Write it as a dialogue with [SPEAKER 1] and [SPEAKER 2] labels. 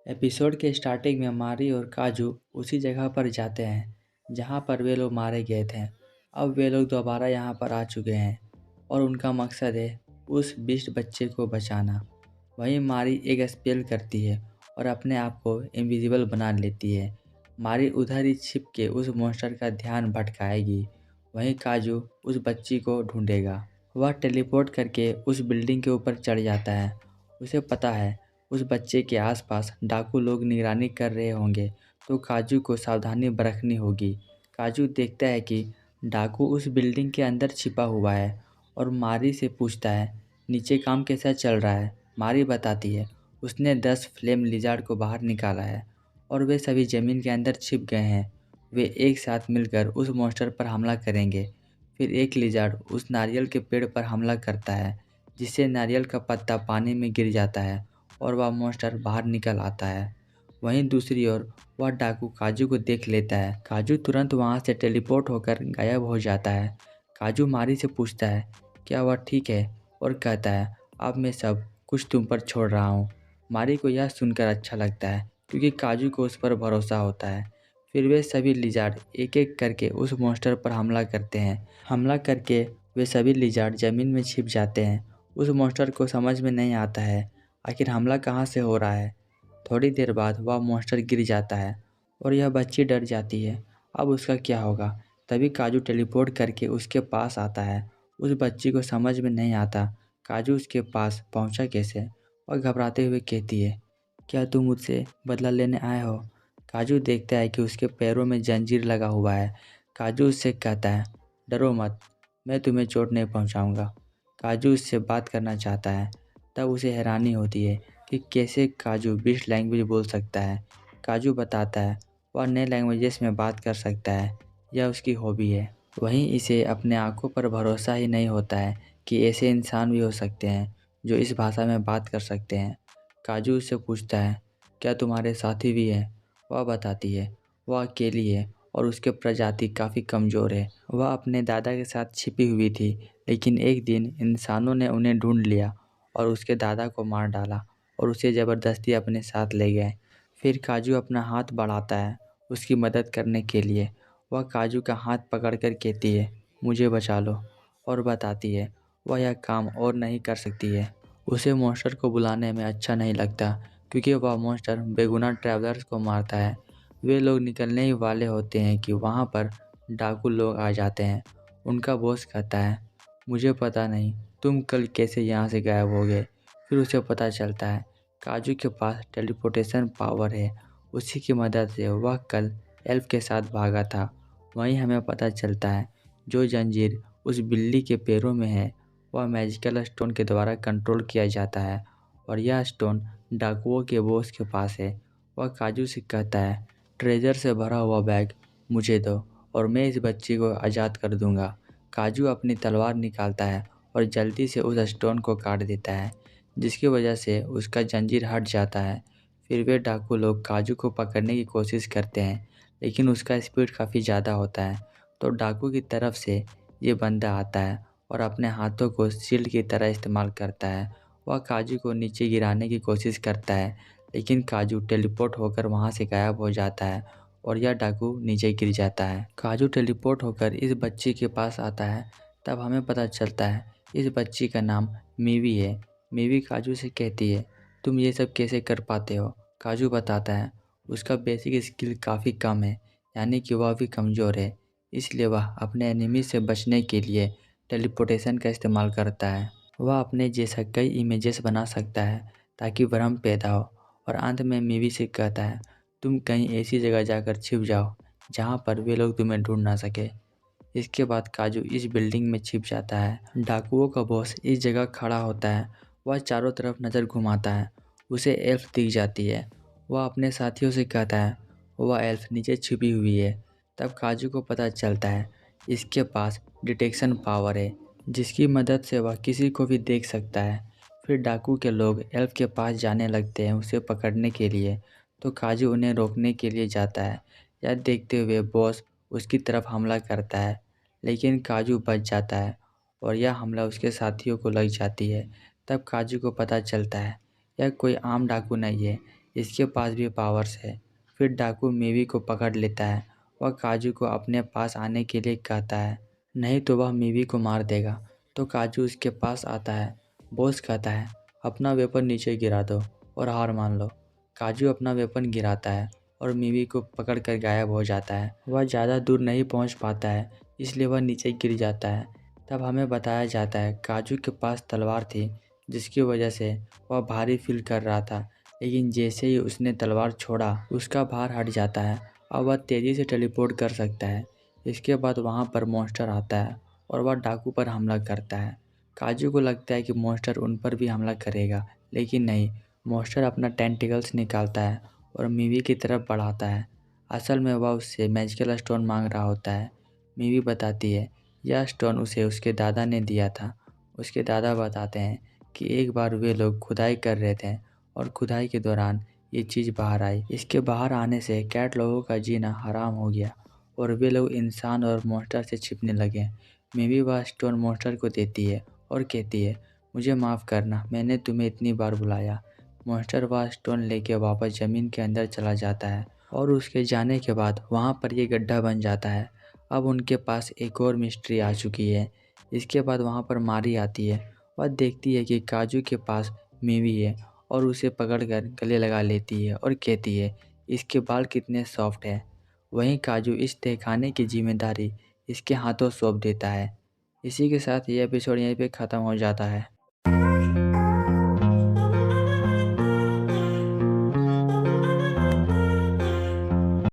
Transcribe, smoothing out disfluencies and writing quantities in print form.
[SPEAKER 1] Episode के starting में मारी और काजू उसी जगह पर जाते हैं जहां पर वे लोग मारे गए थे। अब वे लोग दोबारा यहां पर आ चुके हैं और उनका मकसद है उस बीस्ट बच्चे को बचाना। वहीं मारी एक स्पेल करती है और अपने आप को इनविजिबल बना लेती है। मारी उधर ही छिप के उस मॉन्स्टर का ध्यान भटकाएगी। वहीं काजू उस बच्ची को ढूंढेगा। वह टेलीपोर्ट करके उस बिल्डिंग के ऊपर चढ़ जाता है। उसे पता है उस बच्चे के आसपास डाकू लोग निगरानी कर रहे होंगे, तो काजू को सावधानी बरतनी होगी। काजू देखता है कि डाकू उस बिल्डिंग के अंदर छिपा हुआ है और मारी से पूछता है नीचे काम कैसा चल रहा है। मारी बताती है उसने 10 फ्लेम लिजार्ड को बाहर निकाला है और वे सभी ज़मीन के अंदर छिप गए हैं। वे एक साथ मिलकर उस मॉन्स्टर पर हमला करेंगे। फिर एक लिजार्ड उस नारियल के पेड़ पर हमला करता है, जिससे नारियल का पत्ता पानी में गिर जाता है और वह मॉन्स्टर बाहर निकल आता है। वहीं दूसरी ओर वह डाकू काजू को देख लेता है। काजू तुरंत वहां से टेलीपोर्ट होकर गायब हो जाता है। काजू मारी से पूछता है क्या वह ठीक है और कहता है अब मैं सब कुछ तुम पर छोड़ रहा हूँ। मारी को यह सुनकर अच्छा लगता है क्योंकि काजू को उस पर भरोसा होता है। फिर वे सभी लिजार्ड एक एक करके उस मॉन्स्टर पर हमला करते हैं। हमला करके वे सभी लिजार्ड ज़मीन में छिप जाते हैं। उस मॉन्स्टर को समझ में नहीं आता है आखिर हमला कहाँ से हो रहा है। थोड़ी देर बाद वह मॉन्स्टर गिर जाता है और यह बच्ची डर जाती है। अब उसका क्या होगा। तभी काजू टेलीपोर्ट करके उसके पास आता है। उस बच्ची को समझ में नहीं आता काजू उसके पास पहुंचा कैसे और घबराते हुए कहती है क्या तुम मुझसे बदला लेने आए हो। काजू देखता है कि उसके पैरों में जंजीर लगा हुआ है। काजू उससे कहता है डरो मत, मैं तुम्हें चोट नहीं पहुंचाऊंगा। काजू उससे बात करना चाहता है। तब उसे हैरानी होती है कि कैसे काजू बीस्ट लैंग्वेज बोल सकता है। काजू बताता है वह नए लैंग्वेजेस में बात कर सकता है, यह उसकी हॉबी है। वहीं इसे अपने आंखों पर भरोसा ही नहीं होता है कि ऐसे इंसान भी हो सकते हैं जो इस भाषा में बात कर सकते हैं। काजू उससे पूछता है क्या तुम्हारे साथी भी हैं। वह बताती है वह अकेली है और उसके प्रजाति काफ़ी कमज़ोर है। वह अपने दादा के साथ छिपी हुई थी, लेकिन एक दिन इंसानों ने उन्हें ढूंढ लिया और उसके दादा को मार डाला और उसे ज़बरदस्ती अपने साथ ले गए। फिर काजू अपना हाथ बढ़ाता है उसकी मदद करने के लिए। वह काजू का हाथ पकड़कर कहती है मुझे बचा लो और बताती है वह यह काम और नहीं कर सकती है। उसे मॉन्स्टर को बुलाने में अच्छा नहीं लगता क्योंकि वह मॉन्स्टर बेगुनाह ट्रैवलर्स को मारता है। वे लोग निकलने ही वाले होते हैं कि वहाँ पर डाकू लोग आ जाते हैं। उनका बॉस कहता है मुझे पता नहीं तुम कल कैसे यहाँ से गायब हो गए। फिर उसे पता चलता है काजू के पास टेलीपोर्टेशन पावर है, उसी की मदद से वह कल एल्फ के साथ भागा था। वहीं हमें पता चलता है जो जंजीर उस बिल्ली के पैरों में है वह मैजिकल स्टोन के द्वारा कंट्रोल किया जाता है और यह स्टोन डाकुओं के बॉस के पास है। वह काजू से कहता है ट्रेजर से भरा हुआ बैग मुझे दो और मैं इस बच्ची को आज़ाद कर दूंगा। काजू अपनी तलवार निकालता है और जल्दी से उस स्टोन को काट देता है, जिसकी वजह से उसका जंजीर हट जाता है। फिर वे डाकू लोग काजू को पकड़ने की कोशिश करते हैं, लेकिन उसका स्पीड काफ़ी ज़्यादा होता है। तो डाकू की तरफ से ये बंदा आता है और अपने हाथों को शील्ड की तरह इस्तेमाल करता है। वह काजू को नीचे गिराने की कोशिश करता है, लेकिन काजू टेलीपोर्ट होकर वहाँ से गायब हो जाता है और यह डाकू नीचे गिर जाता है। काजू टेलीपोर्ट होकर इस बच्ची के पास आता है। तब हमें पता चलता है इस बच्ची का नाम मीवी है। मीवी काजू से कहती है तुम ये सब कैसे कर पाते हो। काजू बताता है उसका बेसिक स्किल काफ़ी कम है, यानी कि वह भी कमज़ोर है, इसलिए वह अपने एनिमी से बचने के लिए टेलीपोर्टेशन का इस्तेमाल करता है। वह अपने जैसा कई इमेजेस बना सकता है ताकि भ्रम पैदा हो और अंत में मीवी से कहता है तुम कहीं ऐसी जगह जाकर छिप जाओ जहाँ पर वे लोग तुम्हें ढूंढ ना सके। इसके बाद काजू इस बिल्डिंग में छिप जाता है। डाकुओं का बॉस इस जगह खड़ा होता है। वह चारों तरफ नज़र घुमाता है। उसे एल्फ दिख जाती है। वह अपने साथियों से कहता है वह एल्फ नीचे छिपी हुई है। तब काजू को पता चलता है इसके पास डिटेक्शन पावर है, जिसकी मदद से वह किसी को भी देख सकता है। फिर डाकू के लोग एल्फ के पास जाने लगते हैं उसे पकड़ने के लिए, तो काजू उन्हें रोकने के लिए जाता है। यह देखते हुए बॉस उसकी तरफ हमला करता है, लेकिन काजू बच जाता है और यह हमला उसके साथियों को लग जाती है। तब काजू को पता चलता है यह कोई आम डाकू नहीं है, इसके पास भी पावर्स है। फिर डाकू मीवी को पकड़ लेता है। वह काजू को अपने पास आने के लिए कहता है, नहीं तो वह मीवी को मार देगा। तो काजू उसके पास आता है। बॉस कहता है, अपना वेपन नीचे गिरा दो और हार मान लो। काजू अपना वेपन गिराता है और मीवी को पकड़कर गायब हो जाता है। वह ज़्यादा दूर नहीं पहुंच पाता है, इसलिए वह नीचे गिर जाता है। तब हमें बताया जाता है काजू के पास तलवार थी, जिसकी वजह से वह भारी फील कर रहा था। लेकिन जैसे ही उसने तलवार छोड़ा, उसका भार हट जाता है और वह तेज़ी से टेलीपोर्ट कर सकता है। इसके बाद वहाँ पर मॉन्स्टर आता है और वह डाकू पर हमला करता है। काजू को लगता है कि मॉन्स्टर उन पर भी हमला करेगा, लेकिन नहीं, मॉन्स्टर अपना टेंटिकल्स निकालता है और मीवी की तरफ बढ़ाता है। असल में वह उससे मैजिकल स्टोन मांग रहा होता है। मीवी बताती है यह स्टोन उसे उसके दादा ने दिया था। उसके दादा बताते हैं कि एक बार वे लोग खुदाई कर रहे थे और खुदाई के दौरान ये चीज़ बाहर आई। इसके बाहर आने से कैट लोगों का जीना हराम हो गया और वे लोग इंसान और मॉन्स्टर से छिपने लगे। मीवी वह स्टोन मॉन्स्टर को देती है और कहती है, मुझे माफ़ करना, मैंने तुम्हें इतनी बार बुलाया। मॉन्स्टर वह स्टोन लेके वापस ज़मीन के अंदर चला जाता है और उसके जाने के बाद वहाँ पर ये गड्ढा बन जाता है। अब उनके पास एक और मिस्ट्री आ चुकी है। इसके बाद वहाँ पर मारी आती है। वह देखती है कि काजू के पास मीवी है और उसे पकड़कर गले लगा लेती है और कहती है, इसके बाल कितने सॉफ्ट हैं। वहीं काजू इस तहखाने की जिम्मेदारी इसके हाथों सौंप देता है। इसी के साथ ये एपिसोड यहीं पे ख़त्म हो जाता है।